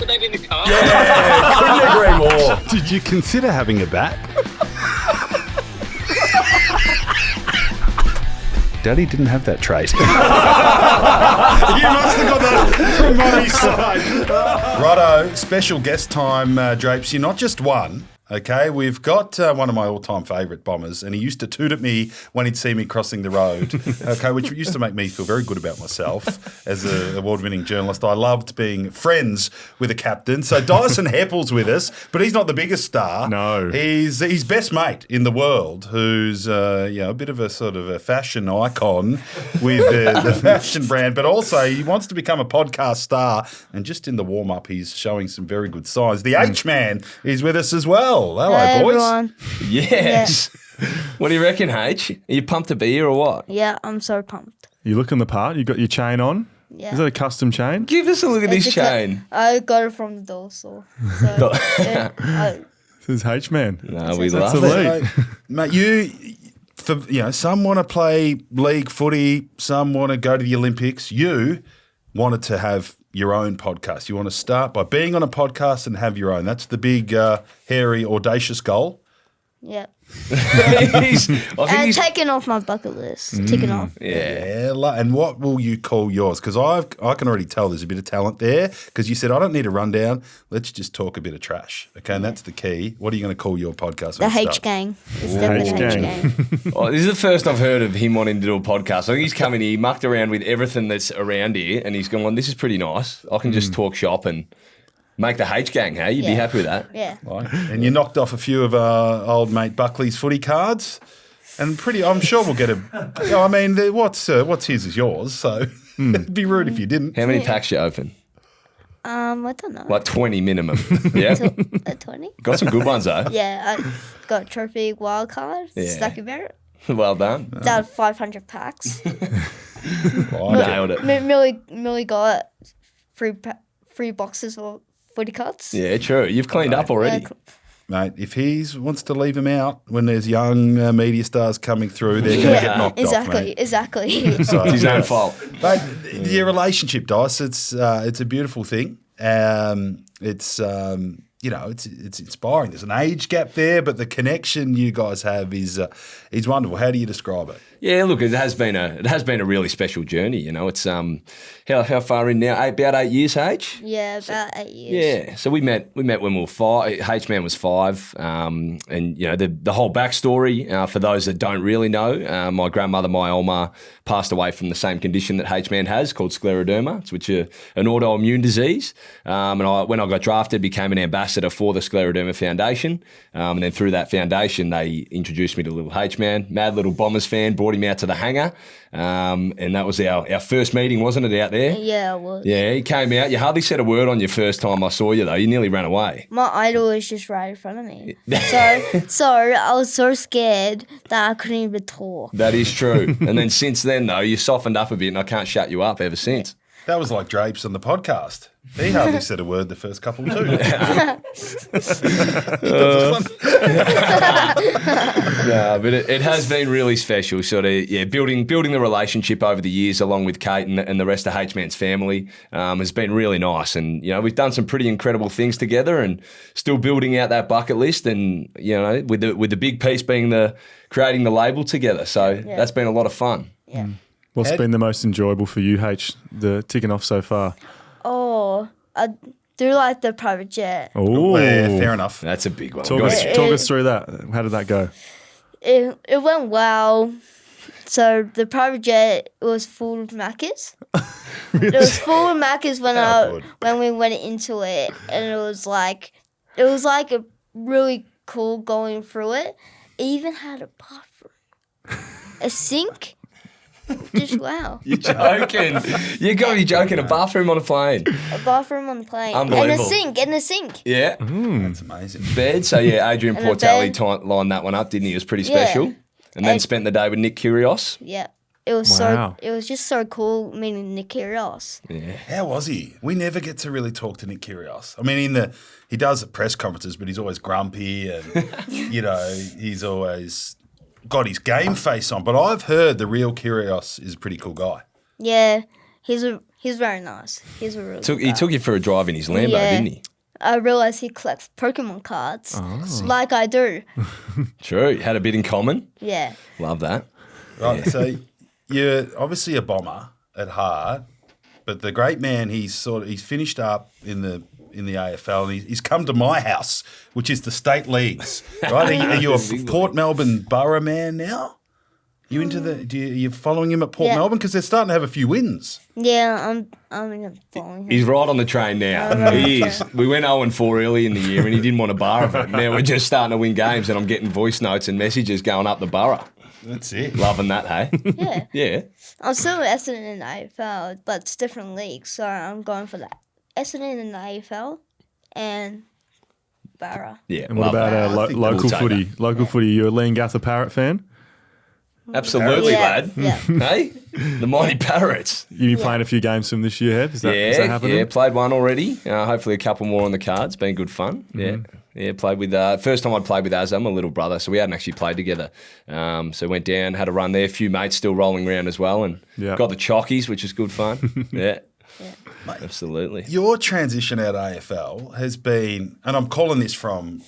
Put that in the car. Yeah, couldn't agree more. Did you consider having a bat? Daddy didn't have that trait. You must have got that from Mummy's side. Righto, special guest time, Drapes. You're not just one. Okay, we've got one of my all-time favourite bombers, and he used to toot at me when he'd see me crossing the road, okay, which used to make me feel very good about myself as an award-winning journalist. I loved being friends with a captain. So Dyson Heppell's with us, but he's not the biggest star. No. He's best mate in the world, who's a bit of a sort of a fashion icon with the fashion brand, but also he wants to become a podcast star, and just in the warm-up he's showing some very good signs. The H-Man is with us as well. Hello, boys. Everyone. Yes. What do you reckon, Haych? Are you pumped to be here or what? Yeah, I'm so pumped. You looking the part? You got your chain on? Yeah. Is that a custom chain? Give us a look at this chain. I got it from the dollar store. So, This is H-Man. No, we That's love it. elite. Mate, some want to play league footy, some want to go to the Olympics. You wanted to have your own podcast. You want to start by being on a podcast and have your own. That's the big, hairy, audacious goal. yeah. he's Taking off my bucket list. Ticking off. Yeah. And what will you call yours? Because I can already tell there's a bit of talent there, because you said, I don't need a rundown. Let's just talk a bit of trash. Okay, and that's the key. What are you going to call your podcast? The when it H starts? gang. It's definitely the H gang. Oh, this is the first I've heard of him wanting to do a podcast. I think he's come in here, mucked around with everything that's around here, and he's gone, this is pretty nice. I can just talk shop and make the H gang, hey? You'd be happy with that? Yeah. Right. And you knocked off a few of our old mate Buckley's footy cards. And I'm sure we'll get what's his is yours, so it'd be rude if you didn't. How many packs you open? I don't know. Like 20 minimum. Yeah? 20? Got some good ones, though. Yeah, I got trophy wild card. Yeah. Stucky Barrett. Well done. That 500 packs. Nailed it. Millie got three boxes of footy cards. Yeah, true. You've cleaned up already. Mate, if he wants to leave him out when there's young media stars coming through, they're going to get knocked off, mate. Exactly. So, It's his own fault. But your relationship, Dice, it's a beautiful thing. It's inspiring. There's an age gap there, but the connection you guys have is wonderful. How do you describe it? Yeah, look, it has been a really special journey. You know, it's how far in now? About 8 years, H. Yeah, about 8 years. Yeah, so we met when we were 5. H-Man was 5, and you know the whole backstory for those that don't really know. My grandmother, my Oma, passed away from the same condition that H-Man has, called Scleroderma, which is an autoimmune disease. And when I got drafted, became an ambassador for the Scleroderma Foundation, and then through that foundation, they introduced me to little H-Man, mad little Bombers fan, brought him out to the hangar, and that was our first meeting, wasn't it, out there? Yeah, it was. Yeah, he came out. You hardly said a word on your first time I saw you, though. You nearly ran away. My idol was just right in front of me. So I was so scared that I couldn't even talk. That is true. And then since then, though, you softened up a bit, and I can't shut you up ever since. That was like Drapes on the podcast. He hardly said a word the first couple too. No, but it has been really special, sort of, building the relationship over the years along with Kate and the rest of H-Man's family has been really nice. And, you know, we've done some pretty incredible things together and still building out that bucket list, and, you know, with the big piece being creating the label together. So that's been a lot of fun. Yeah. What's been the most enjoyable for you, H, the ticking off so far? Oh, I do like the private jet. Oh, Yeah, fair enough. That's a big one. Talk us through that. How did that go? It went well. So the private jet was full of Maccas. It was full of Maccas when we went into it, and it was like a really cool going through it. It even had a bathroom, a sink. Just wow. You're joking. You got to be joking. A bathroom on a plane. A bathroom on the plane. Unbelievable. And a sink. Yeah. That's amazing. Bed. So, Adrian And a Portelli bed. lined that one up, didn't he? It was pretty special. Yeah. And then spent the day with Nick Kyrgios. Yeah. It was Wow. it was just so cool meeting Nick Kyrgios. Yeah. How was he? We never get to really talk to Nick Kyrgios. I mean, he does at press conferences, but he's always grumpy and, he's always got his game face on. But I've heard the real Kyrgios is a pretty cool guy. Yeah. He's He's very nice. He's a really He took you for a drive in his Lambo, didn't he? I realised he collects Pokemon cards, like I do. True. Had a bit in common. Yeah. Love that. Right, so you're obviously a bomber at heart, but the great man, he's finished up in the AFL, and he's come to my house, which is the state leagues. Right? Are you a Port Melbourne Borough man now? You you following him at Port Melbourne, because they're starting to have a few wins. Yeah, I'm following him. He's right on the train now. He is. We went 0-4 early in the year, and he didn't want a bar of it. Now we're just starting to win games, and I'm getting voice notes and messages going up the borough. That's it. Loving that, hey? Yeah. Yeah. I'm still Essendon in the AFL, but it's different leagues, so I'm going for that. Essendon in the AFL and Barra. Yeah. And what about local footy? Local footy, you're a Lean Gather Parrot fan? Absolutely, lad. Yeah. Hey? The mighty Parrots. You've been playing a few games from this year, Hepp? Is that happening? Yeah, played one already. Hopefully a couple more on the cards. Been good fun. Yeah, played with first time I'd played with Azza, my little brother, so we hadn't actually played together. So went down, had a run there, a few mates still rolling around as well, and got the chockies, which is good fun. Yeah. Mate, absolutely. Your transition out of AFL has been, and I'm calling this from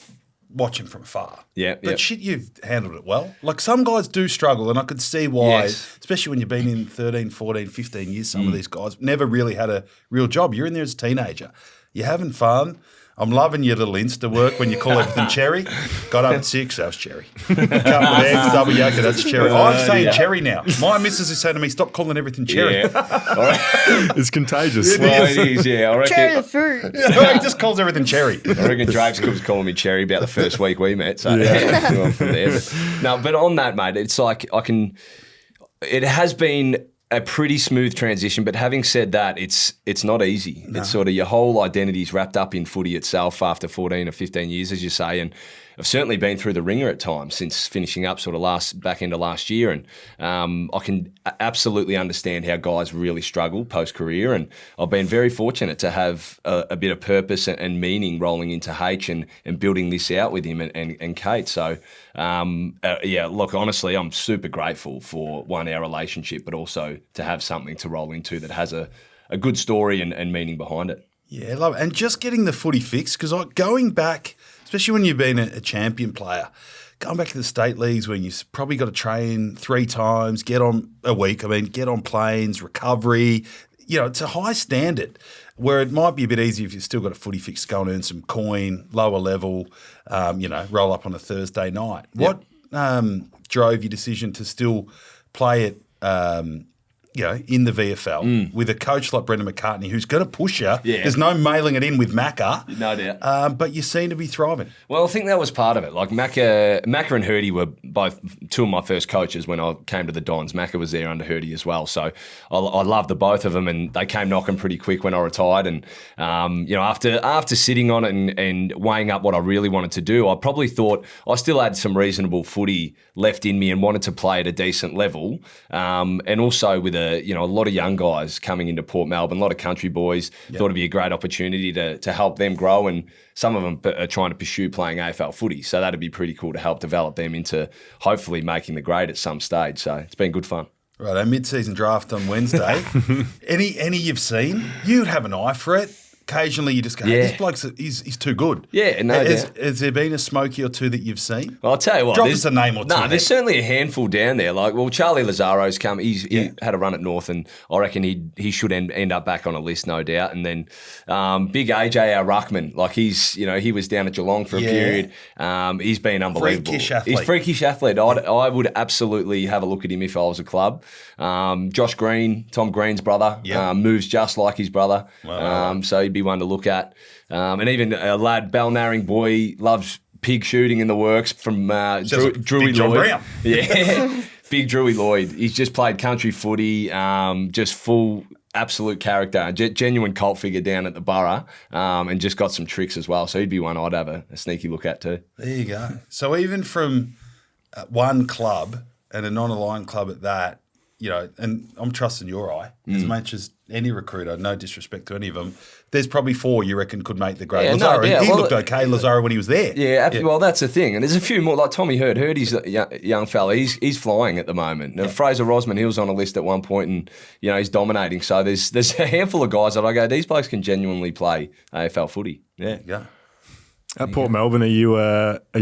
watching from afar. Yeah. But shit, you've handled it well. Like, some guys do struggle, and I could see why, especially when you've been in 13, 14, 15 years, some of these guys never really had a real job. You're in there as a teenager. You're having fun. I'm loving your little Insta work when you call everything cherry. Got up at 6, that was cherry. Couple of eggs, double yolk, that's cherry. I'm saying cherry now. My missus is saying to me, stop calling everything cherry. Yeah. All right. It's contagious. It is, yeah. I reckon, Cherry the fruit. He just calls everything cherry. I reckon Drapes was calling me cherry about the first week we met. So well, from there. But on that, mate, it's like it has been a pretty smooth transition, but having said that, it's not easy. No. It's sort of your whole identity's wrapped up in footy itself after 14 or 15 years, as you say, and I've certainly been through the ringer at times since finishing up sort of back end of last year, and I can absolutely understand how guys really struggle post-career, and I've been very fortunate to have a bit of purpose and meaning rolling into Haych and building this out with him and Kate. So, look, honestly, I'm super grateful for, one, our relationship, but also to have something to roll into that has a good story and meaning behind it. Yeah, love it. And just getting the footy fixed, because going back, especially when you've been a champion player, going back to the state leagues when you've probably got to train 3 times, get on planes, recovery, it's a high standard where it might be a bit easier if you've still got a footy fix to go and earn some coin, lower level, roll up on a Thursday night. What drove your decision to still play it, in the VFL with a coach like Brendan McCartney who's going to push you? Yeah. There's no mailing it in with Macca. No doubt. But you seem to be thriving. Well, I think that was part of it. Like Macca and Hurdy were both 2 of my first coaches when I came to the Dons. Macca was there under Hurdy as well. So I loved the both of them, and they came knocking pretty quick when I retired. And, after sitting on it and weighing up what I really wanted to do, I probably thought I still had some reasonable footy left in me and wanted to play at a decent level. And also with a lot of young guys coming into Port Melbourne, a lot of country boys. Thought it'd be a great opportunity to help them grow, and some of them are trying to pursue playing AFL footy. So that'd be pretty cool to help develop them into hopefully making the grade at some stage. So it's been good fun. Right, our mid-season draft on Wednesday. Any you've seen, you'd have an eye for it. Occasionally you just go, this bloke's he's too good. Yeah, no doubt. Has there been a smoky or two that you've seen? Well, I'll tell you what. Drop us a name or two. No, there's certainly a handful down there. Charlie Lazzaro's come. He had a run at North, and I reckon he should end up back on a list, no doubt. And then big AJ, our ruckman, he was down at Geelong for a period. He's been unbelievable. Freakish athlete. He's freakish athlete. I would absolutely have a look at him if I was a club. Josh Green, Tom Green's brother, moves just like his brother. Wow. So he'd be one to look at. And even a lad, Balnarring boy, loves pig shooting in the works from Drewy Lloyd. Brown. Yeah, big Drewy Lloyd. He's just played country footy, just full absolute character, genuine cult figure down at the borough, and just got some tricks as well. So he'd be one I'd have a sneaky look at too. There you go. So even from one club and a non-aligned club at that, you know, and I'm trusting your eye as much as any recruiter, no disrespect to any of them, there's probably 4 you reckon could make the grade. Yeah, Lazaro, no, yeah, he well, looked okay, Lazaro, when he was there. Yeah, well, that's the thing. And there's a few more, like Tommy Hurd. He's a young fella. He's flying at the moment. Now, Fraser Rosman, he was on a list at one point and, you know, he's dominating. So there's a handful of guys that I go, these blokes can genuinely play AFL footy. Yeah. Yeah. At Port Melbourne, are you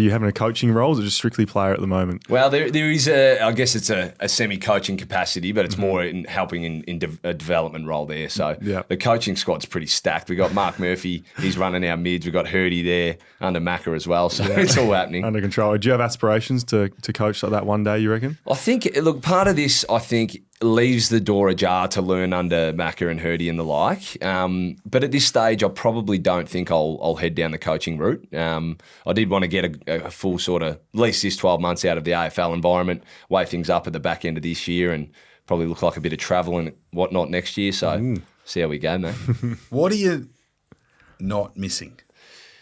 having a coaching role, or is it just strictly player at the moment? Well, there is I guess it's a semi-coaching capacity, but it's more in helping in a development role there. So the coaching squad's pretty stacked. We got Mark Murphy, he's running our mids. We got Hurdy there under Macca as well. So it's all happening. Under control. Do you have aspirations to coach like that one day, you reckon? I think, look, part of this, I think, leaves the door ajar to learn under Macca and Hurdy and the like. But at this stage, I probably don't think I'll head down the coaching route. I did want to get a full sort of, at least this 12 months out of the AFL environment, weigh things up at the back end of this year and probably look like a bit of travel and whatnot next year. So see how we go, mate. What are you not missing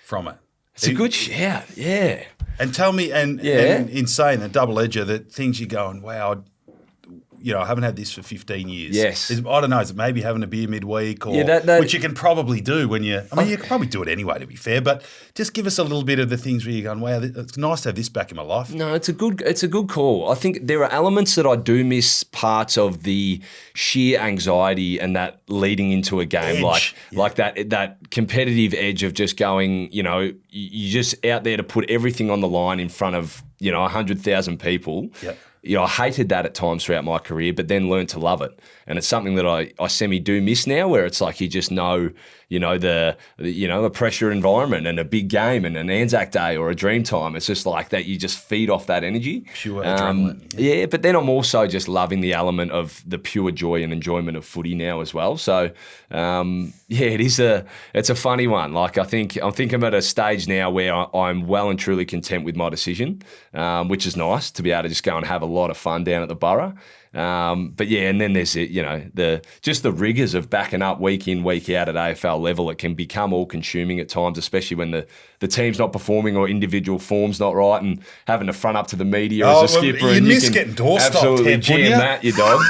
from it? It's a good shout, yeah. And tell me, and in saying the double edger, that things you're going, wow, you know, I haven't had this for 15 years. Yes. I don't know, is it maybe having a beer midweek or which you can probably do when you can probably do it anyway, to be fair, but just give us a little bit of the things where you're going, wow, it's nice to have this back in my life. No, it's a good call. I think there are elements that I do miss, parts of the sheer anxiety and that leading into a game, like that competitive edge of just going, you know, you're just out there to put everything on the line in front of, you know, 100,000 people. Yep. You know, I hated that at times throughout my career, but then learned to love it. And it's something that I semi-do miss now, where it's like you just know, you know, the pressure environment and a big game and an Anzac Day or a dream time. It's just like that you just feed off that energy. Pure adrenaline. Yeah, but then I'm also just loving the element of the pure joy and enjoyment of footy now as well. So, it's a funny one. Like I think I'm at a stage now where I'm well and truly content with my decision, which is nice to be able to just go and have a lot of fun down at the Borough. But yeah, and then there's it, you know, the rigors of backing up week in, week out at AFL level. It can become all consuming at times, especially when the team's not performing or individual form's not right, and having to front up to the media as a skipper. You miss getting door stopped, absolutely jam that, you dog.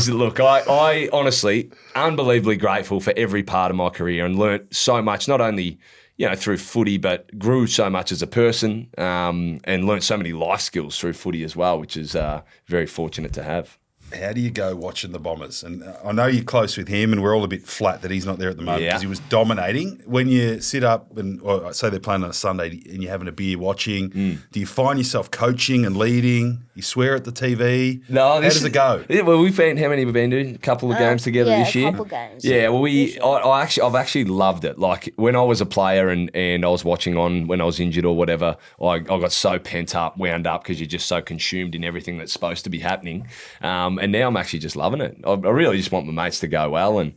Look, I honestly unbelievably grateful for every part of my career and learnt so much, not only, you know, through footy, but grew so much as a person and learnt so many life skills through footy as well, which is very fortunate to have. How do you go watching the Bombers? And I know you're close with him, and we're all a bit flat that he's not there at the moment because he was dominating. When you sit up or say they're playing on a Sunday and you're having a beer watching, do you find yourself coaching and leading? You swear at the TV? No, how does it go? Well, how many have we been doing? A couple of games together this year? Yeah, a couple games. Yeah, well, I've actually loved it. Like when I was a player and I was watching on when I was injured or whatever, I got so pent up, wound up because you're just so consumed in everything that's supposed to be happening. And now I'm actually just loving it. I really just want my mates to go well and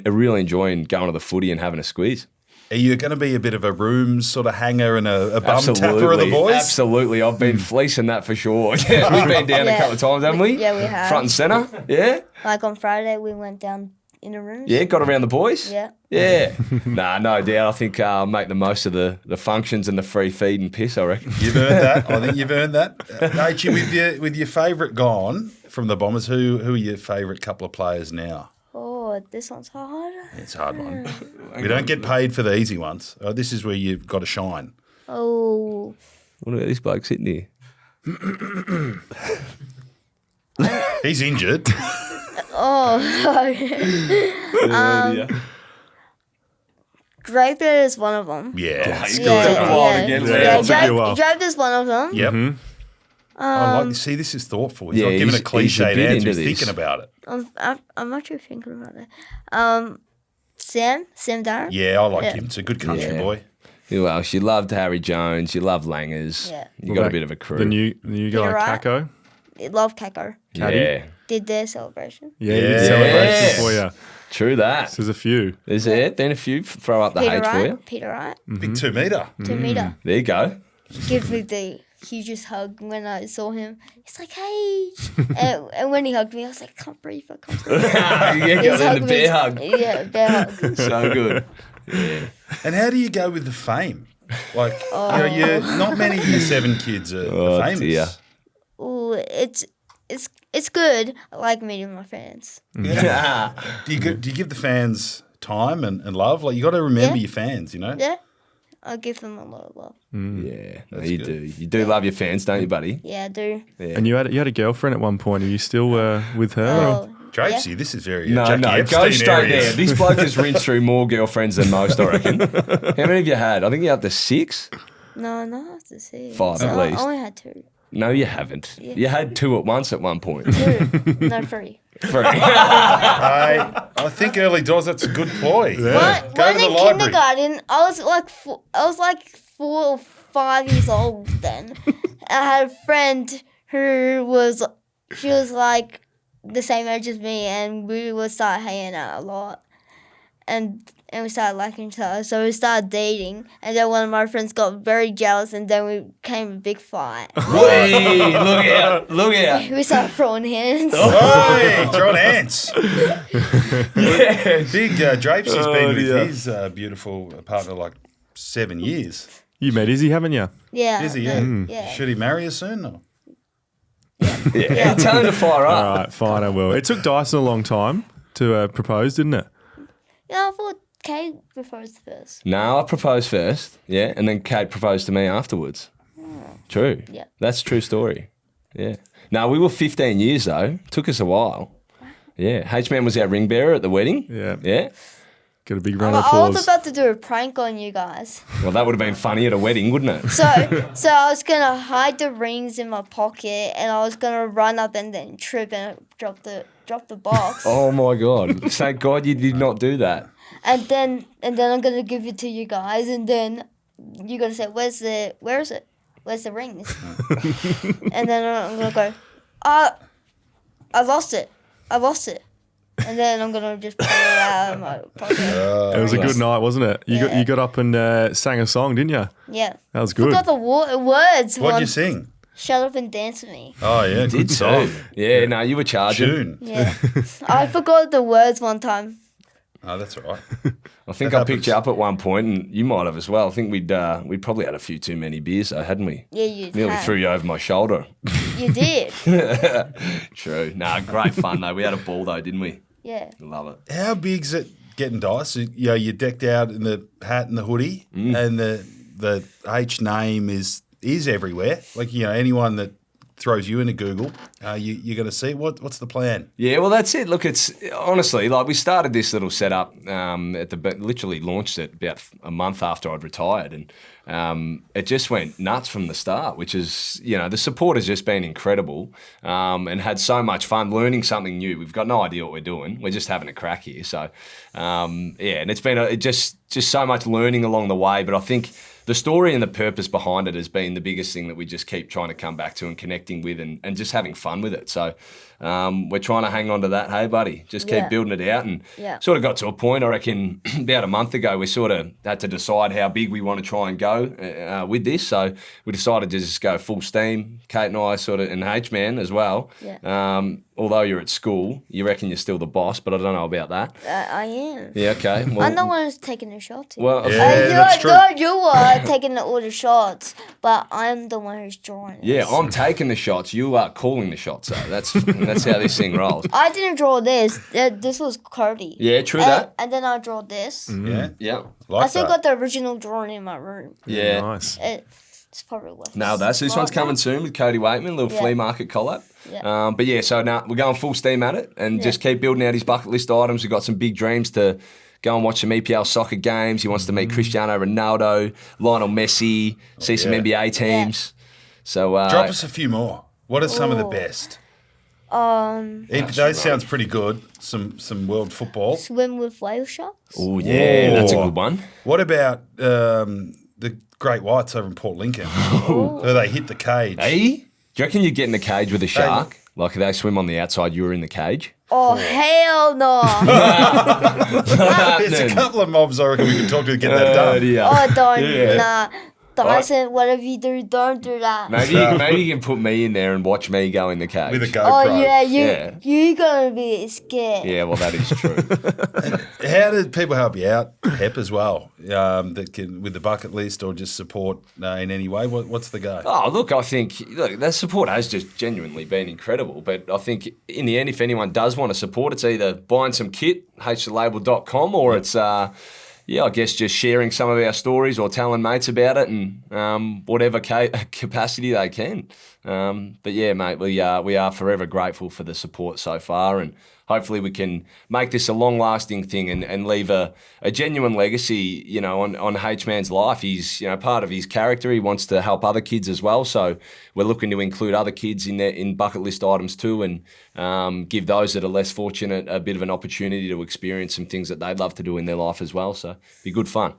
really enjoying going to the footy and having a squeeze. Are you going to be a bit of a room sort of hanger and a bum tapper of the boys? Absolutely. I've been fleecing that for sure. Yeah, we've been down a couple of times, haven't we? Yeah, we have. Front and centre, yeah. Like on Friday, we went down in the rooms. Yeah, got around the boys? Yeah. Yeah. No doubt. I think I'll make the most of the functions and the free feed and piss, I reckon. You've earned that. I think you've earned that. Haych, with your favourite gone from the Bombers, who are your favourite couple of players now? Oh, this one's hard. It's a hard one. We don't get paid for the easy ones. This is where you've got to shine. Oh. What about this bloke sitting here? He's injured. Oh. Draper is one of them. Yeah. He's got a while again. Draper's one of them. Yep. Mm-hmm. I like to see this is thoughtful. He's not giving a cliched answer. He's thinking about it. I'm actually thinking about it. Sam Darren. Yeah, I like him. It's a good country boy. Who else? You loved Harry Jones. You loved Langers. Yeah. You got a bit of a crew. The new guy, Kako. Love Kako. Yeah. Did their celebration. Yeah, he did celebration for you. True that. There's a few. There's been a few. Throw up the H for you. Peter Wright. Big 2 metre. 2 metre. There you go. He gave me the hugest hug when I saw him. He's like, hey. and when he hugged me, I was like, can't breathe. I can't breathe. Yeah, got in the bear hug. Yeah, bear hug. So good. Yeah. And how do you go with the fame? Like, you're not many Year 7 kids are famous. Dear. Ooh, it's good. I like meeting my fans. Yeah. Do you give the fans time and love? Like, you got to remember your fans, you know? Yeah, I give them a lot of love. Yeah, no, you do. You do love your fans, don't you, buddy? Yeah, I do. Yeah. And you had a girlfriend at one point. Are you still with her? Oh, Drapesy, this is very No, Jackie go Epstein straight areas. there. This bloke has rinsed through more girlfriends than most, I reckon. How many have you had? I think you're up to 6? No, not after 6. 5 at least. I only had 2. No, you haven't. You had 2 at once at one point. 2, no 3. 3. I think early doors, that's a good ploy. When Go to the in library. kindergarten, I was like 4 or 5 years old then. I had a friend who was like the same age as me, and we would start hanging out a lot, and we started liking each other. So we started dating, and then one of my friends got very jealous, and then we became a big fight. Hey, look out. We started throwing hands. Hey, throwing ants. Big Drapesy's been with dear. his beautiful partner like 7 years. You met Izzy, haven't you? Yeah. Is he? Yeah. Should he marry her soon? Or? Yeah, tell him to fire All up. right, fine, I will. It took Dyson a long time to propose, didn't it? Yeah, I thought Kate proposed first. No, I proposed first, yeah, and then Kate proposed to me afterwards. True. Yeah. That's a true story. Yeah. No, we were 15 years though. Took us a while. Yeah. H-Man was our ring bearer at the wedding. Yeah. Yeah. Got a big round of I was applause. about to do a prank on you guys. Well, that would have been funny at a wedding, wouldn't it? So I was gonna hide the rings in my pocket, and I was gonna run up and then trip and drop the box. Oh my God. Thank God you did not do that. And then I'm gonna give it to you guys, and then you're gonna say, where is it? Where's the rings? And then I'm gonna go, I lost it. And then I'm gonna just pull it out of my pocket. It was a good night, wasn't it? Yeah. You got up and sang a song, didn't you? Yeah. That was good. Forgot the words. What'd you sing? Shut up and dance with me. Oh, yeah. Good song. Yeah, no, you were charging. June. Yeah. I forgot the words one time. Oh, that's all right. I think That I picked you up at one point, and you might have as well. I think we'd probably had a few too many beers, though, hadn't we? Yeah, you Nearly had. threw you over my shoulder. You did. True. Nah, great fun though. We had a ball though, didn't we? Yeah. Love it. How big's it getting dice? You know, you're decked out in the hat and the hoodie, and the H name is everywhere. Like, you know, anyone that throws you into Google, you're going to see. What's the plan? Yeah, well, that's it. Look, it's honestly like we started this little setup literally launched it about a month after I'd retired, and it just went nuts from the start. Which is, you know, the support has just been incredible, and had so much fun learning something new. We've got no idea what we're doing. We're just having a crack here. So, and it's been just so much learning along the way. But I think the story and the purpose behind it has been the biggest thing that we just keep trying to come back to and connecting with and just having fun with it. So we're trying to hang on to that. Hey, buddy, just keep building it out. And sort of got to a point, I reckon, about a month ago, we sort of had to decide how big we want to try and go with this. So we decided to just go full steam. Kate and I and H-Man as well. Yeah. Although you're at school, you reckon you're still the boss, but I don't know about that. I am. Yeah, okay. Well, I'm the one who's taking the shots. well, that's true. You are taking all the shots, but I'm the one who's drawing. yeah, this. I'm taking the shots. You are calling the shots, though. That's how this thing rolls. I didn't draw this. This was Cody. Yeah, true that. And then I drew this. Yeah, Yeah. like I still that. got the original drawing in my room. Yeah. Nice. It's probably worth. No, this one's coming soon with Cody Waitman, little flea market collab. Yeah. But yeah, so now we're going full steam at it and just keep building out his bucket list items. We've got some big dreams to go and watch some EPL soccer games. He wants to meet Cristiano Ronaldo, Lionel Messi, see some NBA teams. So Drop us a few more. What are some of the best? Those sounds pretty good. Some world football. Swim with whale sharks. oh yeah, that's a good one. What about the Great Whites over in Port Lincoln? So they hit the cage. Hey, do you reckon you get in the cage with a shark? Like if they swim on the outside, you're in the cage. Oh hell no! There's a couple of mobs I reckon we could talk to get that done. Oh don't nah. Dyson, whatever you do, don't do that. Maybe you can put me in there and watch me go in the cage. With a GoPro. Oh yeah, you're gonna be scared. Yeah, well, that is true. How did people help you out, Hepp, as well? That can, with the bucket list or just support in any way? What's the go? Oh, look, I think that support has just genuinely been incredible. But I think in the end, if anyone does want to support, it's either buying some kit, hthelabel.com, or it's I guess just sharing some of our stories or telling mates about it and whatever capacity they can. But yeah, mate, we are forever grateful for the support so far, and hopefully we can make this a long-lasting thing and leave a genuine legacy, on H-Man's life. He's, part of his character. He wants to help other kids as well. So we're looking to include other kids in bucket list items too, and give those that are less fortunate a bit of an opportunity to experience some things that they'd love to do in their life as well. So be good fun.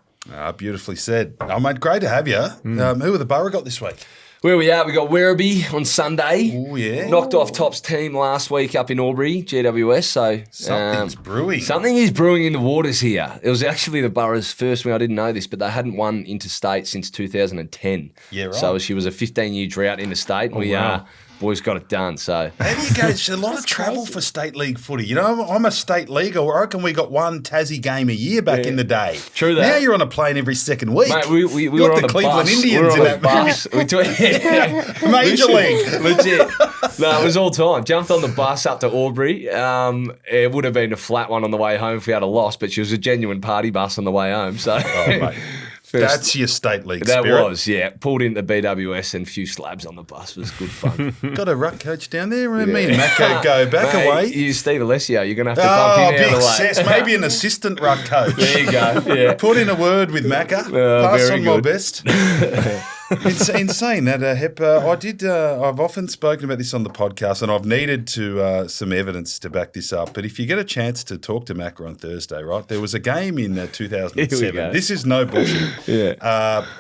Beautifully said. Oh, mate, great to have you. Who have the Borough got this week? Where we at? We got Werribee on Sunday. Oh, yeah. Knocked off Top's team last week up in Albury, GWS. So Something's brewing. Something is brewing in the waters here. It was actually the Borough's first win. I didn't know this, but they hadn't won interstate since 2010. Yeah, right. So she was a 15-year drought interstate. Wow. Boys got it done. So How do you go? It's a lot of travel for state league footy. I'm a state leaguer. I reckon we got one Tassie game a year back in the day. True that. Now you're on a plane every second week. mate, we You're were like on the Cleveland bus. Indians we were in on that bus. Major league. Legit. No, it was all time. Jumped on the bus up to Albury. It would have been a flat one on the way home if we had a loss, but she was a genuine party bus on the way home. So. Oh, mate. That's your state league That spirit. was, yeah. Pulled into BWS and a few slabs on the bus. It was good fun. Got a ruck coach down there. Me and Macco go back Mate, away. You Steve Alessio, you're going to have to bump him out big of the way. cess. Maybe an assistant ruck coach. There you go. Yeah. Put in a word with Macca. Pass very on my good. best. It's insane that Hepp. I've often spoken about this on the podcast, and I've needed to some evidence to back this up. But if you get a chance to talk to Macca on Thursday, right? There was a game in 2007. This is no bullshit. Yeah.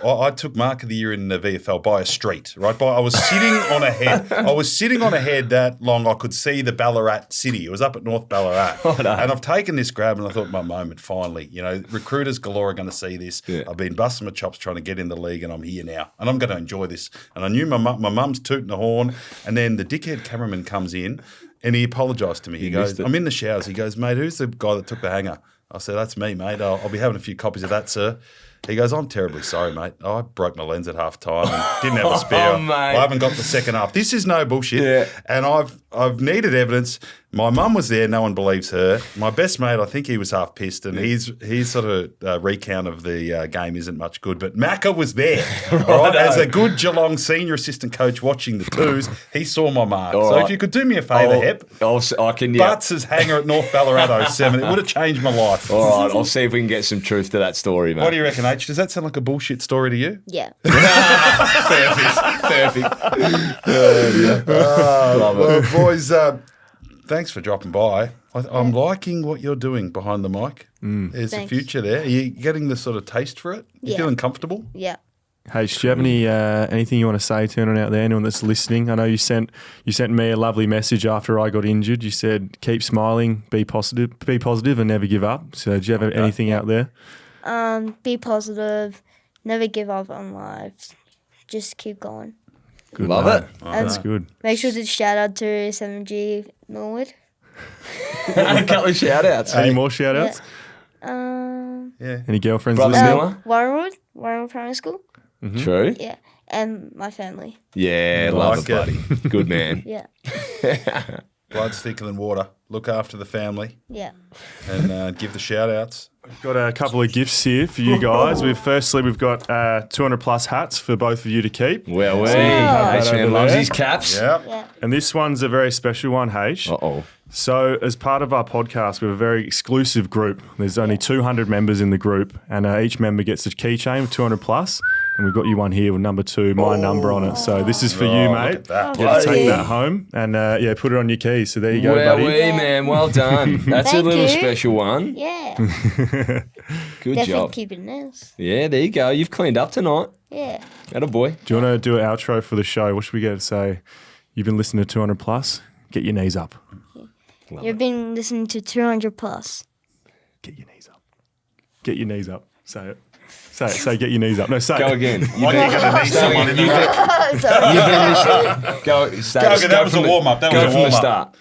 I took Mark of the Year in the VFL by a street, right? I was sitting on a head. I was sitting on a head that long I could see the Ballarat city. It was up at North Ballarat. Oh, no. And I've taken this grab and I thought, my moment, finally. Recruiters galore are going to see this. Yeah. I've been busting my chops trying to get in the league and I'm here now. And I'm going to enjoy this. And I knew my mum's tooting the horn. And then the dickhead cameraman comes in and he apologised to me. He goes, I'm in the showers. He goes, mate, who's the guy that took the hanger? I said, that's me, mate. I'll be having a few copies of that, sir. He goes, I'm terribly sorry, mate. I broke my lens at half time and didn't have a spare. Mate. I haven't got the second half. This is no bullshit. Yeah. And I've needed evidence. My mum was there. No one believes her. My best mate, I think he was half pissed, and his sort of recount of the game isn't much good. But Macca was there, all right? As a good Geelong senior assistant coach watching the twos, he saw my mark. All so right. if you could do me a favour, Hepp, I can, yeah. Butts' hanger at North Ballarat 07, it would have changed my life. All right, I'll see if we can get some truth to that story, mate. What do you reckon, H? Does that sound like a bullshit story to you? Yeah. Perfect. Love it. Well, boys, thanks for dropping by. I'm liking what you're doing behind the mic. There's a Thanks. future there. Are you getting the sort of taste for it? You Yeah. feeling comfortable? Yeah. Hey, do you have anything you want to say to anyone out there, anyone that's listening? I know you sent me a lovely message after I got injured. You said, keep smiling, be positive and never give up. So do you have anything out there? Be positive. Never give up on life. Just keep going. Good, Love mate. it. That's good. Make sure to shout out to 7G Millwood. A couple of shout outs. Any more shout outs? Yeah. Any girlfriends Brother listening? Miller? Warrenwood Primary School. True. Yeah. And my family. Yeah, love it, buddy. Good man. Yeah. Blood's thicker than water. Look after the family Yeah. and give the shout outs. We've got a couple of gifts here for you guys. We've got 200 plus hats for both of you to keep. Well, So you can have that H-Man over loves there. his caps. Yeah. Yeah. And this one's a very special one, Haych. Uh-oh. So, as part of our podcast, we have a very exclusive group. There's only 200 members in the group, and each member gets a keychain of 200 plus. And we've got you one here with number 2, my number on it. So this is for you, Oh, mate. look at that. You have to take Buddy. that home and put it on your keys. So there you go, Well, buddy. man, well done. That's a Thank little you. special one. Yeah. Good Definitely job. keeping this. Yeah, there you go. You've cleaned up tonight. Yeah. Atta boy. Do you want to do an outro for the show? What should we get to say? You've been listening to 200 plus. Get your knees up. You've been listening to 200 plus. Get your knees up. Get your knees up. Say it. Say get your knees up. No, say Go again. Like you're going to need someone in the room. Sorry. You've been listening. Go again, that was a warm-up. That was a Go from the warm-up. start.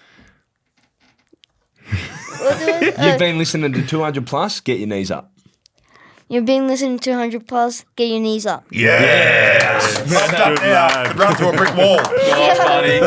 What do I- You've been listening to 200 plus. Get your knees up. You've been listening to 100 plus. Get your knees up. Yes. Pumped up now. Could run through a brick wall. Good, buddy.